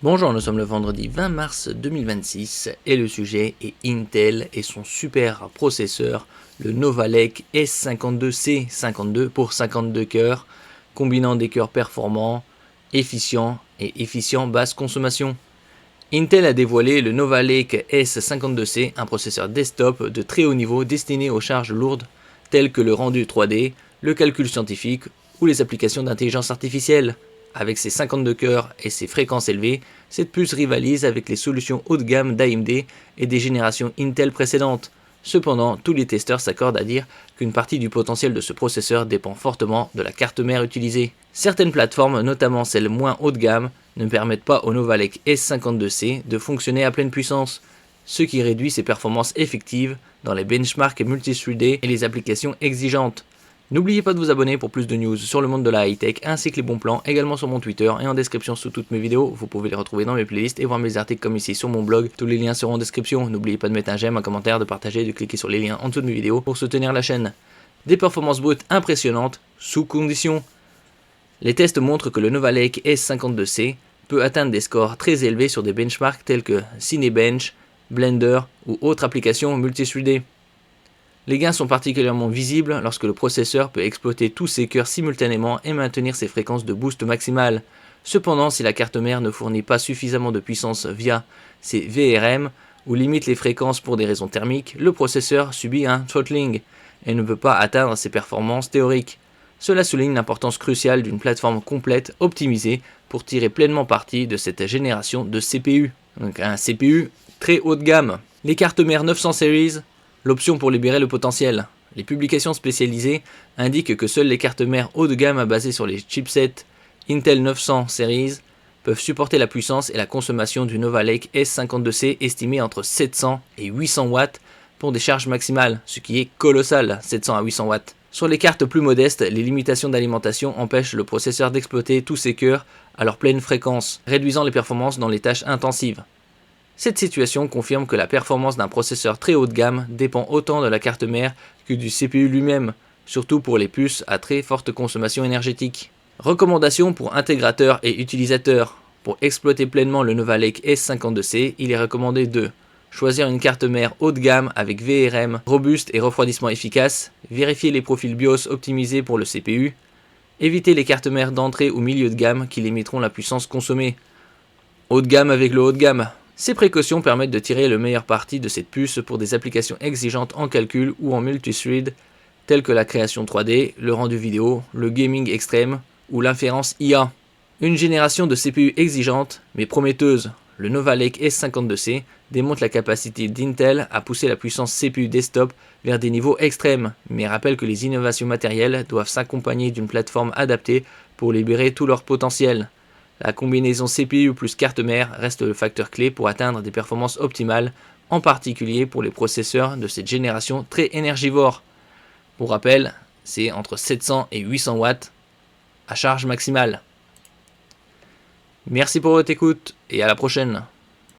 Bonjour, nous sommes le vendredi 20 mars 2026 et le sujet est Intel et son super processeur, le Nova Lake S52C52 pour 52 cœurs, combinant des cœurs performants, efficients et efficients basse consommation. Intel a dévoilé le Nova Lake S52C, un processeur desktop de très haut niveau destiné aux charges lourdes telles que le rendu 3D, le calcul scientifique ou les applications d'intelligence artificielle. Avec ses 52 cœurs et ses fréquences élevées, cette puce rivalise avec les solutions haut de gamme d'AMD et des générations Intel précédentes. Cependant, tous les testeurs s'accordent à dire qu'une partie du potentiel de ce processeur dépend fortement de la carte mère utilisée. Certaines plateformes, notamment celles moins haut de gamme, ne permettent pas au Nova Lake S52C de fonctionner à pleine puissance, ce qui réduit ses performances effectives dans les benchmarks multi-threadés et les applications exigeantes. N'oubliez pas de vous abonner pour plus de news sur le monde de la high-tech ainsi que les bons plans, également sur mon Twitter et en description sous toutes mes vidéos. Vous pouvez les retrouver dans mes playlists et voir mes articles comme ici sur mon blog. Tous les liens seront en description. N'oubliez pas de mettre un j'aime, un commentaire, de partager et de cliquer sur les liens en dessous de mes vidéos pour soutenir la chaîne. Des performances brutes impressionnantes sous conditions. Les tests montrent que le Nova Lake S52C peut atteindre des scores très élevés sur des benchmarks tels que Cinebench, Blender ou autres applications multithreadées. Les gains sont particulièrement visibles lorsque le processeur peut exploiter tous ses cœurs simultanément et maintenir ses fréquences de boost maximales. Cependant, si la carte mère ne fournit pas suffisamment de puissance via ses VRM ou limite les fréquences pour des raisons thermiques, le processeur subit un throttling et ne peut pas atteindre ses performances théoriques. Cela souligne l'importance cruciale d'une plateforme complète optimisée pour tirer pleinement parti de cette génération de CPU. Donc un CPU très haut de gamme. Les cartes mères 900 Series, l'option pour libérer le potentiel. Les publications spécialisées indiquent que seules les cartes mères haut de gamme basées sur les chipsets Intel 900 Series peuvent supporter la puissance et la consommation du Nova Lake S52C estimée entre 700 et 800 watts pour des charges maximales, ce qui est colossal, 700 à 800 watts. Sur les cartes plus modestes, les limitations d'alimentation empêchent le processeur d'exploiter tous ses cœurs à leur pleine fréquence, réduisant les performances dans les tâches intensives. Cette situation confirme que la performance d'un processeur très haut de gamme dépend autant de la carte mère que du CPU lui-même, surtout pour les puces à très forte consommation énergétique. Recommandations pour intégrateurs et utilisateurs. Pour exploiter pleinement le Nova Lake S52C, il est recommandé de choisir une carte mère haut de gamme avec VRM robuste et refroidissement efficace, vérifier les profils BIOS optimisés pour le CPU, éviter les cartes mères d'entrée ou milieu de gamme qui limiteront la puissance consommée. Haut de gamme avec le haut de gamme. Ces précautions permettent de tirer le meilleur parti de cette puce pour des applications exigeantes en calcul ou en multithread, telles que la création 3D, le rendu vidéo, le gaming extrême ou l'inférence IA. Une génération de CPU exigeante mais prometteuse, le Nova Lake S52C démontre la capacité d'Intel à pousser la puissance CPU desktop vers des niveaux extrêmes, mais rappelle que les innovations matérielles doivent s'accompagner d'une plateforme adaptée pour libérer tout leur potentiel. La combinaison CPU plus carte mère reste le facteur clé pour atteindre des performances optimales, en particulier pour les processeurs de cette génération très énergivore. Pour rappel, c'est entre 700 et 800 watts à charge maximale. Merci pour votre écoute et à la prochaine.